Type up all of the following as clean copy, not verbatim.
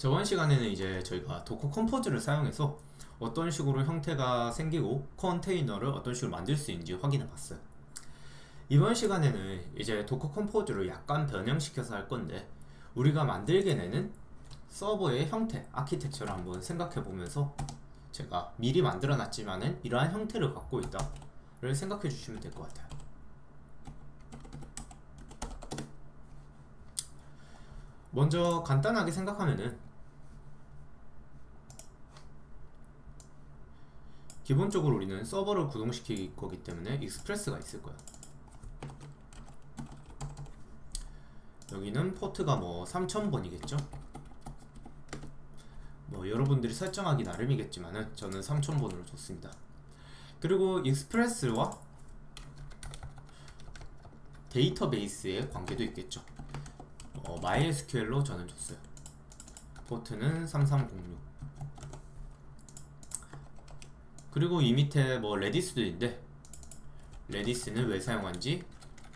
저번 시간에는 이제 저희가 도커 컴포즈를 사용해서 어떤 식으로 형태가 생기고 컨테이너를 어떤 식으로 만들 수 있는지 확인해 봤어요. 이번 시간에는 이제 도커 컴포즈를 약간 변형시켜서 할 건데, 우리가 만들게 되는 서버의 형태, 아키텍처를 한번 생각해 보면서 제가 미리 만들어 놨지만은 이러한 형태를 갖고 있다를 생각해 주시면 될 것 같아요. 먼저 간단하게 생각하면은 기본적으로 우리는 서버를 구동시킬 거기 때문에 익스프레스가 있을 거야. 여기는 포트가 뭐 3000번이겠죠? 뭐 여러분들이 설정하기 나름이겠지만은 저는 3000번으로 줬습니다. 그리고 익스프레스와 데이터베이스의 관계도 있겠죠. MySQL로 저는 줬어요. 포트는 3306. 그리고 이 밑에 뭐 레디스도 있는데, 레디스는 왜 사용한지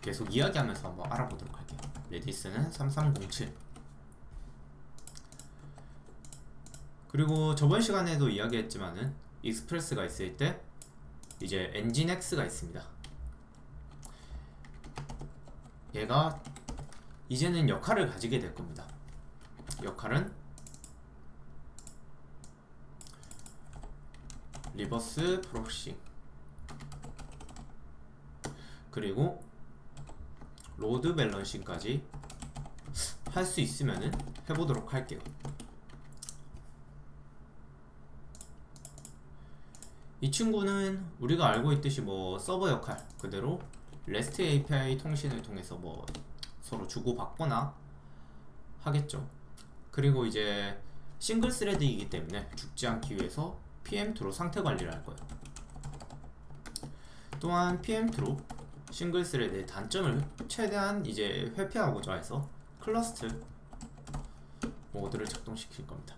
계속 이야기하면서 한번 알아보도록 할게요. 레디스는 3307. 그리고 저번 시간에도 이야기했지만은 익스프레스가 있을 때 이제 엔진X가 있습니다. 얘가 이제는 역할을 가지게 될 겁니다. 역할은 리버스 프록시, 그리고 로드 밸런싱까지 할 수 있으면은 해보도록 할게요. 이 친구는 우리가 알고 있듯이 뭐 서버 역할 그대로 REST API 통신을 통해서 뭐 서로 주고받거나 하겠죠. 그리고 이제 싱글 스레드이기 때문에 죽지 않기 위해서 PM2로 상태 관리를 할 거예요. 또한 PM2로 싱글 스레드의 단점을 최대한 이제 회피하고자 해서 클러스트 모드를 작동시킬 겁니다.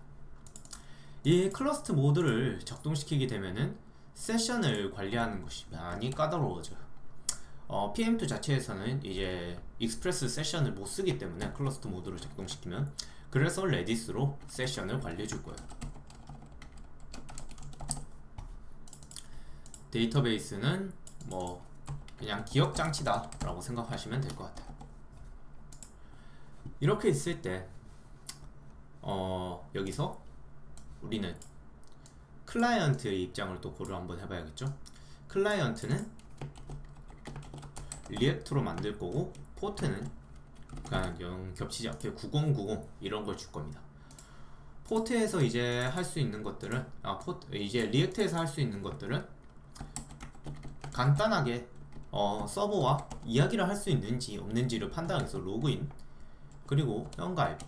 이 클러스트 모드를 작동시키게 되면은 세션을 관리하는 것이 많이 까다로워져요. PM2 자체에서는 이제 익스프레스 세션을 못 쓰기 때문에 클러스트 모드를 작동시키면, 그래서 레디스로 세션을 관리해 줄 거예요. 데이터베이스는 뭐 그냥 기억 장치다 라고 생각하시면 될 것 같아요. 이렇게 있을 때 여기서 우리는 클라이언트의 입장을 또 고려 한번 해봐야겠죠. 클라이언트는 리액트로 만들 거고, 포트는 그냥 영 겹치지 않게 9090 이런 걸 줄 겁니다. 포트에서 이제 할 수 있는 것들은 이제 리액트에서 할 수 있는 것들은 간단하게 서버와 이야기를 할 수 있는지 없는지를 판단해서 로그인, 그리고 회원가입,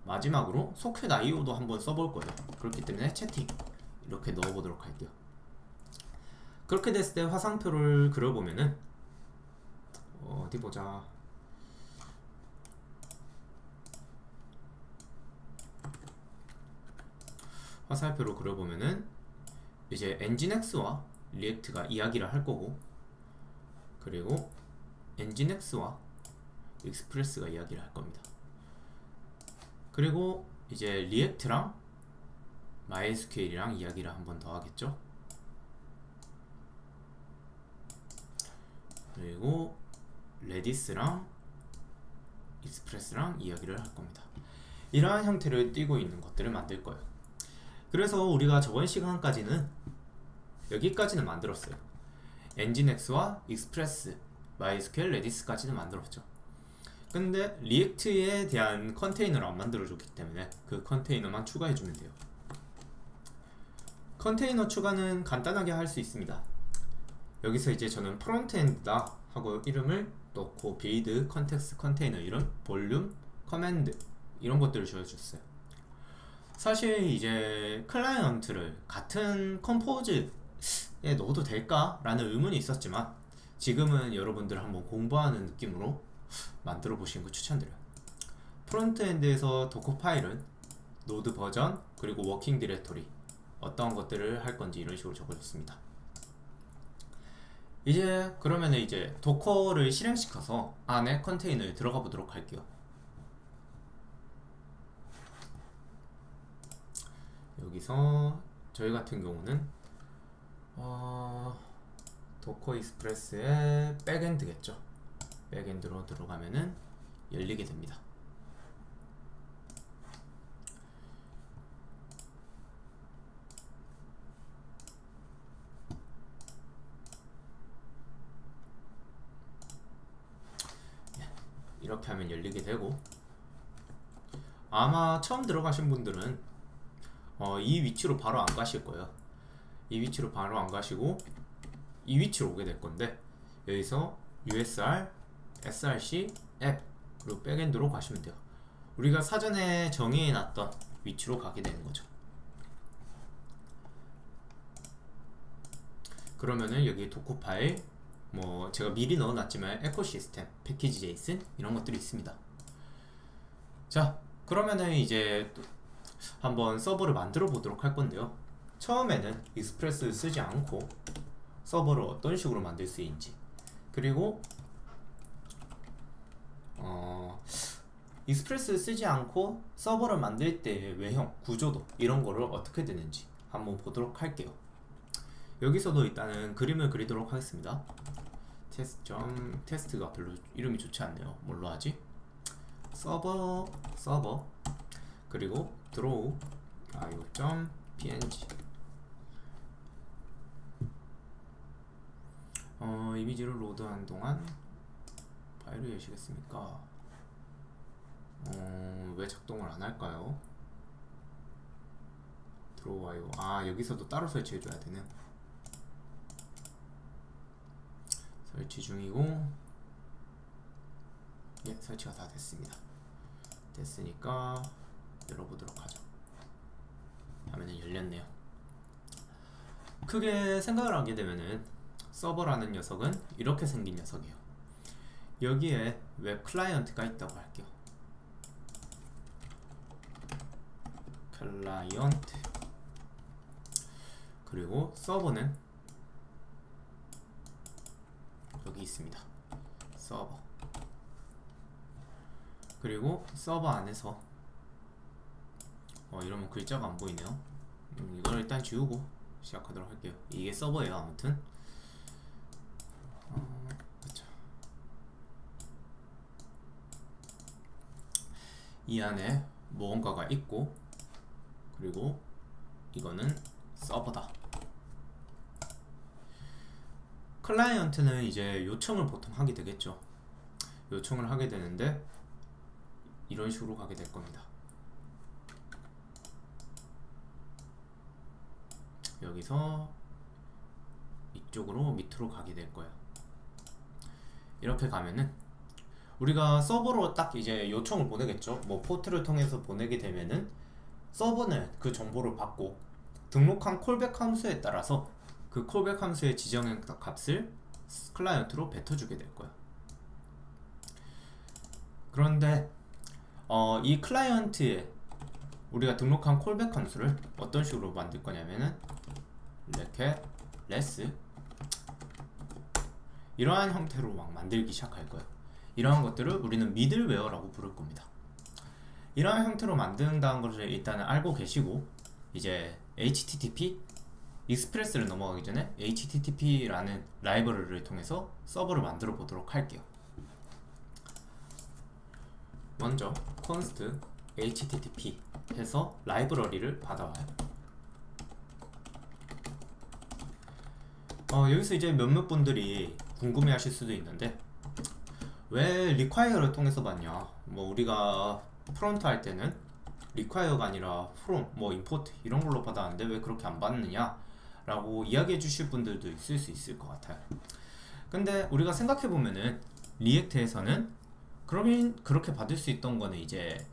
마지막으로 소켓 IO도 한번 써볼 거예요. 그렇기 때문에 채팅 이렇게 넣어보도록 할게요. 그렇게 됐을 때 화살표를 그려보면은 어디 보자. 화살표로 그려보면은 이제 엔진X와 리액트가 이야기를 할 거고, 그리고 엔진X와 익스프레스가 이야기를 할 겁니다. 그리고 이제 리액트랑 MySQL이랑 이야기를 한 번 더 하겠죠. 그리고 레디스랑 익스프레스랑 이야기를 할 겁니다. 이러한 형태를 띠고 있는 것들을 만들 거예요. 그래서 우리가 저번 시간까지는 여기까지는 만들었어요. 엔진X와 익스프레스, MySQL, 레디스까지는 만들었죠. 근데 리액트에 대한 컨테이너를 안 만들어줬기 때문에 그 컨테이너만 추가해주면 돼요. 컨테이너 추가는 간단하게 할 수 있습니다. 여기서 이제 저는 프론트엔드다 하고 이름을 넣고 빌드 컨텍스트 컨테이너 이름, 볼륨, 커맨드 이런 것들을 지어줬어요. 사실 이제 클라이언트를 같은 컴포즈에 넣어도 될까? 라는 의문이 있었지만, 지금은 여러분들 한번 공부하는 느낌으로 만들어 보시는 거 추천드려요. 프론트엔드에서 도커 파일은 노드 버전, 그리고 워킹 디렉토리 어떤 것들을 할 건지 이런 식으로 적어줬습니다. 이제 그러면은 이제 도커를 실행시켜서 안에 컨테이너에 들어가 보도록 할게요. 여기서 저희 같은 경우는 도커 익스프레스의 백엔드겠죠. 백엔드로 들어가면은 열리게 됩니다. 이렇게 하면 열리게 되고, 아마 처음 들어가신 분들은 이 위치로 바로 안 가실 거예요. 이 위치로 바로 안 가시고 이 위치로 오게 될 건데, 여기서 USR, SRC, 앱 그리고 백엔드로 가시면 돼요. 우리가 사전에 정의해놨던 위치로 가게 되는 거죠. 그러면은 여기 도커 파일, 뭐 제가 미리 넣어놨지만 에코시스템, 패키지 제이슨 이런 것들이 있습니다. 자, 그러면은 이제 또 한번 서버를 만들어 보도록 할 건데요. 처음에는 익스프레스를 쓰지 않고 서버를 어떤 식으로 만들 수 있는지, 그리고 익스프레스를 쓰지 않고 서버를 만들 때의 외형, 구조도 이런 거를 어떻게 되는지 한번 보도록 할게요. 여기서도 일단은 그림을 그리도록 하겠습니다. 테스트가 별로 이름이 좋지 않네요. 뭘로 하지? 서버 그리고 드로우 io.png 이미지를 로드하는 동안 파일을 여시겠습니까? 왜 작동을 안 할까요? 드로우 io, 여기서도 따로 설치해 줘야 되네. 설치 중이고, 예, 설치가 다 됐습니다. 됐으니까 열어보도록 하죠. 화면이 열렸네요. 크게 생각을 하게 되면은 서버라는 녀석은 이렇게 생긴 녀석이에요. 여기에 웹 클라이언트가 있다고 할게요. 클라이언트, 그리고 서버는 여기 있습니다. 서버, 그리고 서버 안에서 이러면 글자가 안 보이네요. 이걸 일단 지우고 시작하도록 할게요. 이게 서버예요. 아무튼 그쵸. 이 안에 무언가가 있고, 그리고 이거는 서버다. 클라이언트는 이제 요청을 보통 하게 되겠죠. 요청을 하게 되는데 이런 식으로 가게 될 겁니다. 여기서 이쪽으로 밑으로 가게 될 거예요. 이렇게 가면은 우리가 서버로 딱 이제 요청을 보내겠죠. 뭐 포트를 통해서 보내게 되면은 서버는 그 정보를 받고 등록한 콜백 함수에 따라서 그 콜백 함수의 지정한 값을 클라이언트로 뱉어주게 될 거예요. 그런데 이 클라이언트에 우리가 등록한 콜백 함수를 어떤 식으로 만들 거냐면은 이렇게 레스 이러한 형태로 막 만들기 시작할 거예요. 이러한 것들을 우리는 미들웨어라고 부를 겁니다. 이러한 형태로 만든다는 것을 일단은 알고 계시고, 이제 HTTP 익스프레스를 넘어가기 전에 HTTP라는 라이브러리를 통해서 서버를 만들어 보도록 할게요. 먼저 const http 해서 라이브러리를 받아와요. 여기서 이제 몇몇 분들이 궁금해 하실 수도 있는데, 왜 require를 통해서 받냐, 뭐 우리가 프론트 할 때는 require가 아니라 from, 뭐 import 이런 걸로 받았는데 왜 그렇게 안 받느냐 라고 이야기해 주실 분들도 있을 수 있을 것 같아요. 근데 우리가 생각해 보면은 리액트에서는 그렇게 받을 수 있던 거는 이제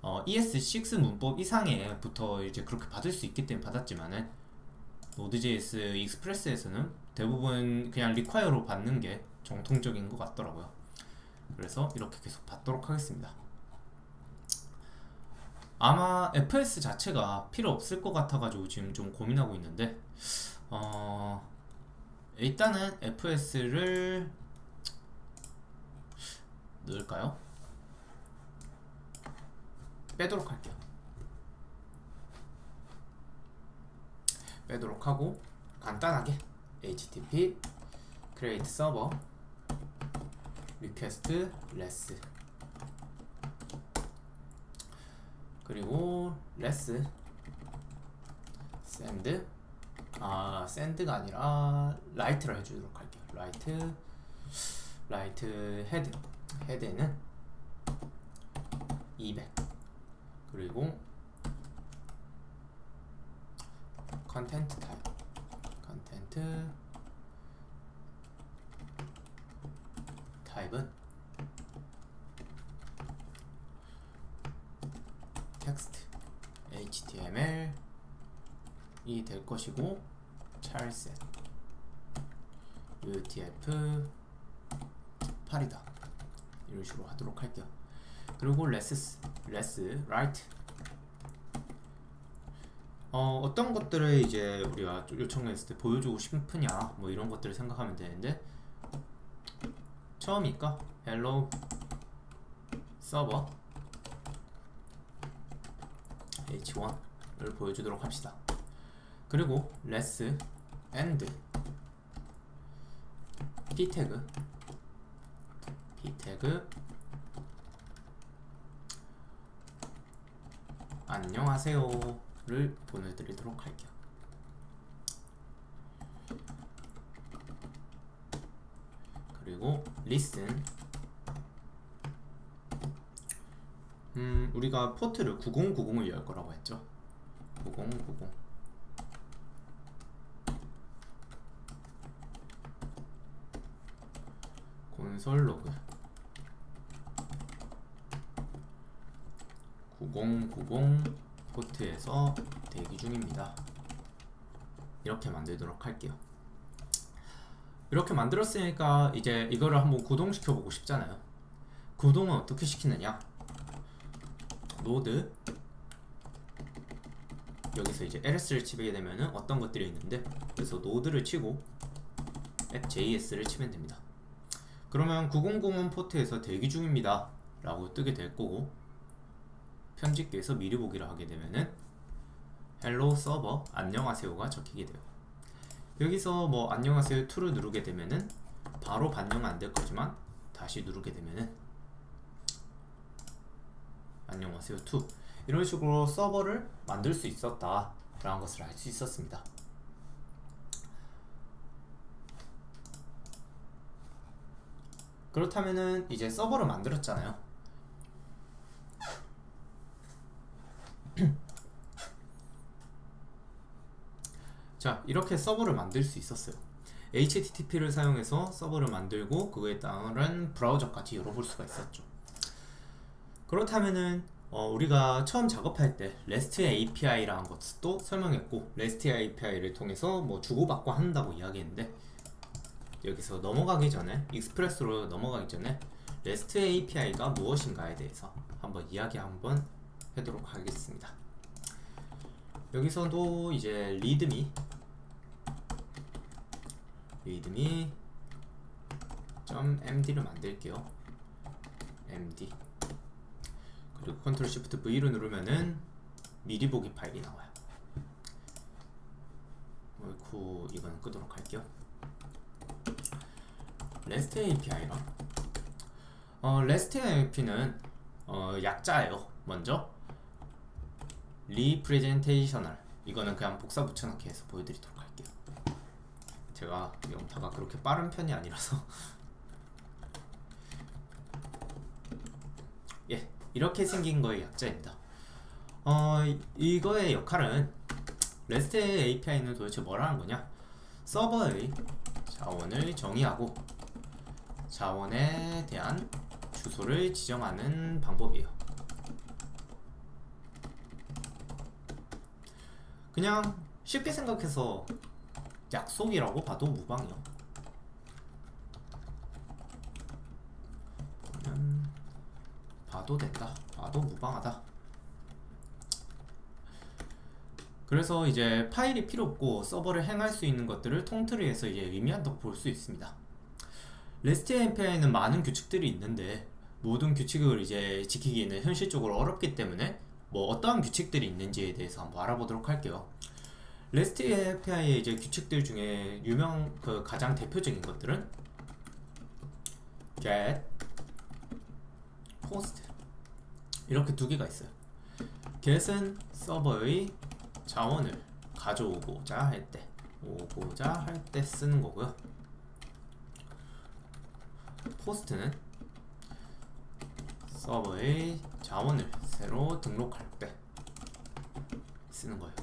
ES6 문법 이상에부터 이제 그렇게 받을 수 있기 때문에 받았지만은 Node.js 익스프레스에서는 대부분 그냥 require로 받는 게 정통적인 것 같더라고요. 그래서 이렇게 계속 받도록 하겠습니다. 아마 FS 자체가 필요 없을 것 같아가지고 지금 좀 고민하고 있는데, 일단은 FS를 넣을까요? 빼도록 할게요. 빼도록 하고 간단하게 http create server request less 그리고 less send send가 아니라 write를 해주도록 할게요. write head는 200 그리고 content type은 text html 이 될 것이고 charset utf 8이다 이런 식으로 하도록 할게요. 그리고 less write 어떤 것들을 이제 우리가 요청했을 때 보여주고 싶으냐 뭐 이런 것들을 생각하면 되는데 처음이니까 hello server h1을 보여주도록 합시다. 그리고 less and p 태그 안녕하세요를 보내드리도록 할게요. 그리고 listen 우리가 포트를 9090을 열 거라고 했죠. 9090 콘솔 로그 9090 포트에서 대기 중입니다. 이렇게 만들도록 할게요. 이렇게 만들었으니까 이제 이거를 한번 구동시켜 보고 싶잖아요. 구동은 어떻게 시키느냐, 노드 여기서 이제 ls를 치게 되면은 어떤 것들이 있는데, 그래서 노드를 치고 appjs를 치면 됩니다. 그러면 9001 포트에서 대기 중입니다 라고 뜨게 될 거고, 편집기에서 미리 보기를 하게 되면은 hello server 안녕하세요가 적히게 돼요. 여기서 뭐 안녕하세요 2를 누르게 되면은 바로 반영 안 될 거지만 다시 누르게 되면은 안녕하세요 2 이런 식으로 서버를 만들 수 있었다 라는 것을 알 수 있었습니다. 그렇다면은 이제 서버를 만들었잖아요. 자, 이렇게 서버를 만들 수 있었어요. HTTP를 사용해서 서버를 만들고 그거에 따른 브라우저까지 열어볼 수가 있었죠. 그렇다면은 우리가 처음 작업할 때 REST API라는 것도 설명했고, REST API를 통해서 뭐 주고받고 한다고 이야기했는데, 여기서 넘어가기 전에, 익스프레스로 넘어가기 전에 REST API가 무엇인가에 대해서 한번 이야기 한번 하도록 하겠습니다. 여기서도 이제 리드미 .md를 만들게요. md 그리고 컨트롤 시프트 V를 누르면은 미리 보기 파일이 나와요. 옳고 이거는 끄도록 할게요. REST API랑 REST API는 약자예요. 먼저 Representational, 이거는 그냥 복사 붙여넣기 해서 보여드리도록 할게요. 제가 영타가 그렇게 빠른 편이 아니라서 예, 이렇게 생긴 거의 약자입니다. 이거의 역할은, REST API는 도대체 뭐라는 거냐, 서버의 자원을 정의하고 자원에 대한 주소를 지정하는 방법이에요. 그냥 쉽게 생각해서 약속이라고 봐도 무방해요. 봐도 된다, 봐도 무방하다. 그래서 이제 파일이 필요 없고 서버를 행할 수 있는 것들을 통틀이해서 이제 의미한다고 볼 수 있습니다. REST API는 많은 규칙들이 있는데 모든 규칙을 이제 지키기에는 현실적으로 어렵기 때문에 뭐 어떠한 규칙들이 있는지에 대해서 한번 알아보도록 할게요. REST API의 이제 규칙들 중에 가장 대표적인 것들은 get, post 이렇게 두 개가 있어요. get은 서버의 자원을 가져오고자 할 때 쓰는 거고요. post는 서버의 자원을 새로 등록할 때 쓰는 거예요.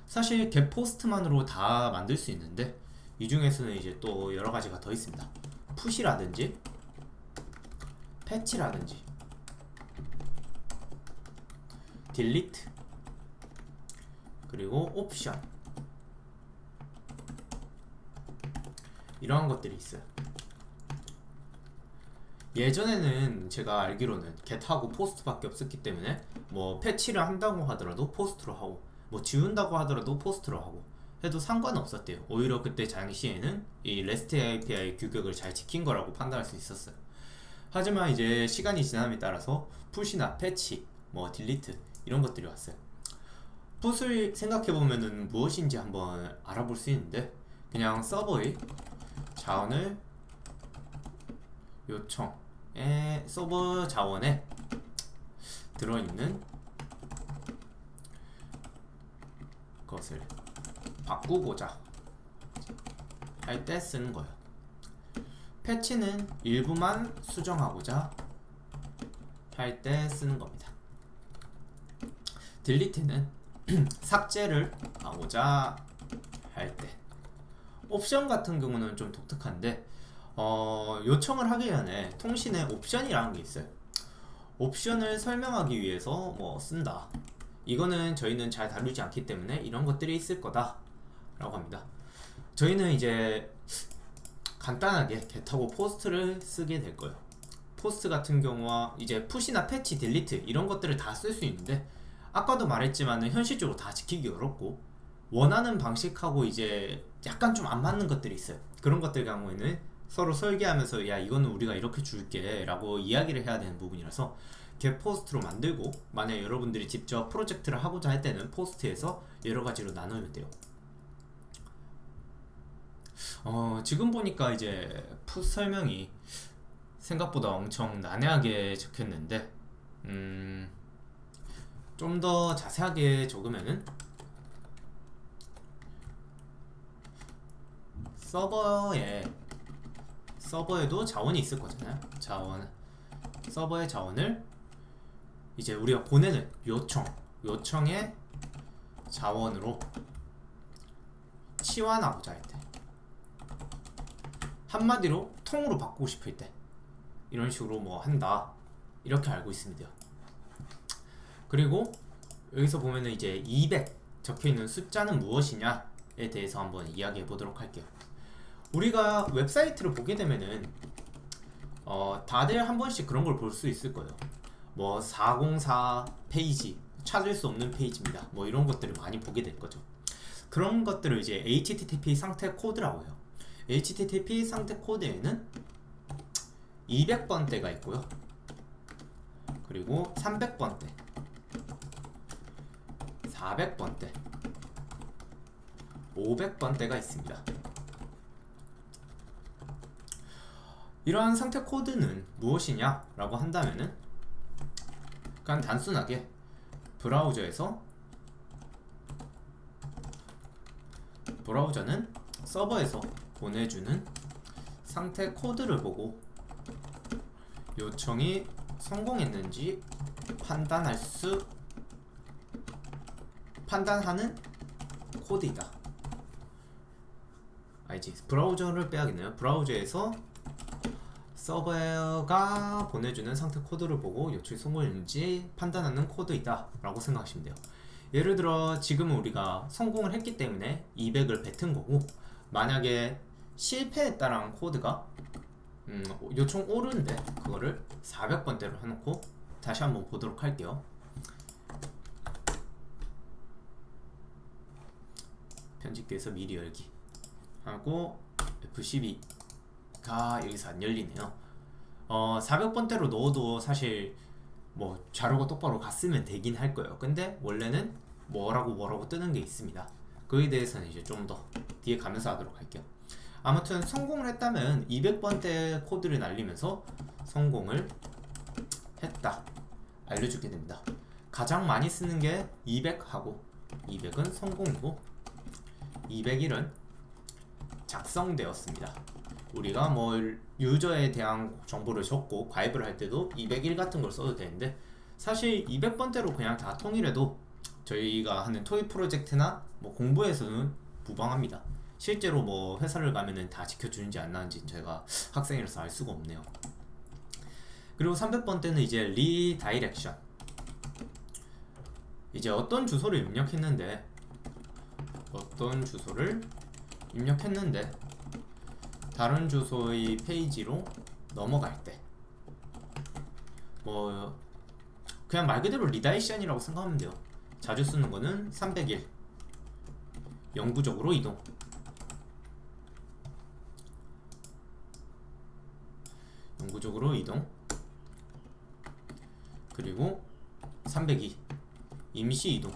사실 get post만으로 다 만들 수 있는데 이 중에서는 이제 또 여러 가지가 더 있습니다. push라든지 patch라든지 delete 그리고 옵션 이러한 것들이 있어요. 예전에는 제가 알기로는 get하고 post밖에 없었기 때문에 뭐 패치를 한다고 하더라도 post로 하고 뭐 지운다고 하더라도 post로 하고 해도 상관은 없었대요. 오히려 그때 당시에는 이 REST API 규격을 잘 지킨 거라고 판단할 수 있었어요. 하지만 이제 시간이 지남에 따라서 push나 패치, 뭐 delete 이런 것들이 왔어요. 풋을 생각해보면은 무엇인지 한번 알아볼 수 있는데 그냥 서버의 자원을 서버 자원에 들어있는 것을 바꾸고자 할 때 쓰는 거예요. 패치는 일부만 수정하고자 할 때 쓰는 겁니다. 딜리트는 삭제를 하고자 할 때. 옵션 같은 경우는 좀 독특한데 요청을 하기 전에 통신에 옵션이라는 게 있어요. 옵션을 설명하기 위해서 뭐 쓴다. 이거는 저희는 잘 다루지 않기 때문에 이런 것들이 있을 거다 라고 합니다. 저희는 이제 간단하게 get하고 post를 쓰게 될 거예요. post 같은 경우와 이제 push나 patch, delete 이런 것들을 다 쓸 수 있는데 아까도 말했지만 현실적으로 다 지키기 어렵고 원하는 방식하고 이제 약간 좀 안 맞는 것들이 있어요. 그런 것들 경우에는 서로 설계하면서 야 이거는 우리가 이렇게 줄게 라고 이야기를 해야 되는 부분이라서 get post로 만들고 만약에 여러분들이 직접 프로젝트를 하고자 할 때는 post에서 여러 가지로 나누면 돼요. 지금 보니까 이제 put 설명이 생각보다 엄청 난해하게 적혔는데 좀 더 자세하게 적으면은 서버에도 자원이 있을 거잖아요. 서버의 자원을 이제 우리가 보내는 요청의 자원으로 치환하고자 할 때, 한마디로 통으로 바꾸고 싶을 때 이런 식으로 뭐 한다 이렇게 알고 있으면 돼요. 그리고 여기서 보면은 이제 200 적혀있는 숫자는 무엇이냐에 대해서 한번 이야기해 보도록 할게요. 우리가 웹사이트를 보게 되면은 다들 한 번씩 그런 걸 볼 수 있을 거예요. 뭐 404 페이지, 찾을 수 없는 페이지입니다. 뭐 이런 것들을 많이 보게 될 거죠. 그런 것들을 이제 HTTP 상태 코드라고 해요. HTTP 상태 코드에는 200번대가 있고요. 그리고 300번대, 400번대, 500번대가 있습니다. 이러한 상태 코드는 무엇이냐 라고 한다면은 그냥 단순하게 브라우저는 서버에서 보내주는 상태 코드를 보고 요청이 성공했는지 판단하는 코드이다. 알지? 브라우저를 빼야겠네요. 브라우저에서 서버가 보내주는 상태 코드를 보고 요청이 성공했는지 판단하는 코드이다 라고 생각하시면 돼요. 예를 들어 지금은 우리가 성공을 했기 때문에 200을 뱉은 거고, 만약에 실패했다라는 코드가 요청 오르는데 그거를 400번대로 해놓고 다시 한번 보도록 할게요. 편집기에서 미리 열기 하고 F12가 여기서 안 열리네요. 400번대로 넣어도 사실 뭐 자료가 똑바로 갔으면 되긴 할 거예요. 근데 원래는 뭐라고 뜨는 게 있습니다. 그에 대해서는 이제 좀 더 뒤에 가면서 하도록 할게요. 아무튼 성공을 했다면 200번대 코드를 날리면서 성공을 했다 알려주게 됩니다. 가장 많이 쓰는 게 200하고 200은 성공이고 201은 작성되었습니다. 우리가 뭐 유저에 대한 정보를 적고 가입을 할 때도 201 같은 걸 써도 되는데 사실 200번대로 그냥 다 통일해도 저희가 하는 토익 프로젝트나 뭐 공부에서는 무방합니다. 실제로 뭐 회사를 가면은 다 지켜주는지 안 나는지 제가 학생이라서 알 수가 없네요. 그리고 300번대는 이제 리다이렉션. 이제 어떤 주소를 입력했는데 다른 주소의 페이지로 넘어갈 때 뭐 그냥 말 그대로 리다이렉션이라고 생각하면 돼요. 자주 쓰는 거는 301 영구적으로 이동, 그리고 302 임시 이동,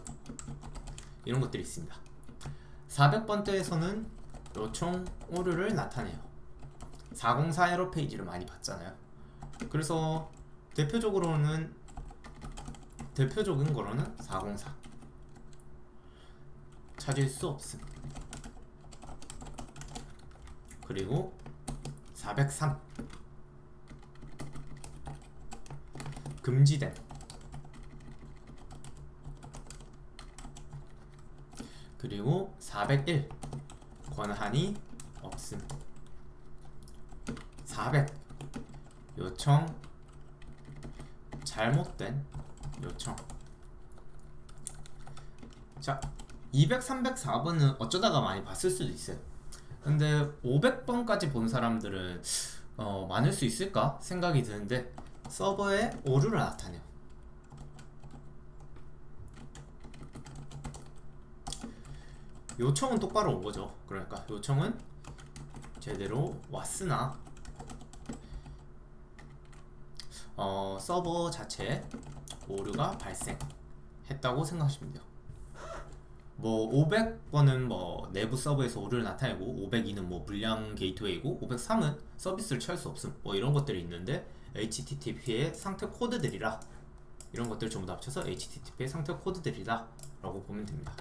이런 것들이 있습니다. 400번대에서는 요청 오류를 나타내요. 404 에러 페이지를 많이 봤잖아요. 그래서 대표적인 거로는 404 찾을 수 없음, 그리고 403 금지된, 그리고 401 권한이 없음, 400 요청 잘못된 요청. 자, 200, 304번은 어쩌다가 많이 봤을 수도 있어요. 근데 500번까지 본 사람들은 많을 수 있을까 생각이 드는데 서버에 오류를 나타내요. 요청은 똑바로 온 거죠. 그러니까 요청은 제대로 왔으나 서버 자체에 오류가 발생했다고 생각하시면 돼요. 뭐 500번은 뭐 내부 서버에서 오류를 나타내고 502는 뭐 물량 게이트웨이고 503은 서비스를 취할 수 없음, 뭐 이런 것들이 있는데 HTTP의 상태 코드들이라, 이런 것들 전부 다 합쳐서 HTTP의 상태 코드들이다 라고 보면 됩니다.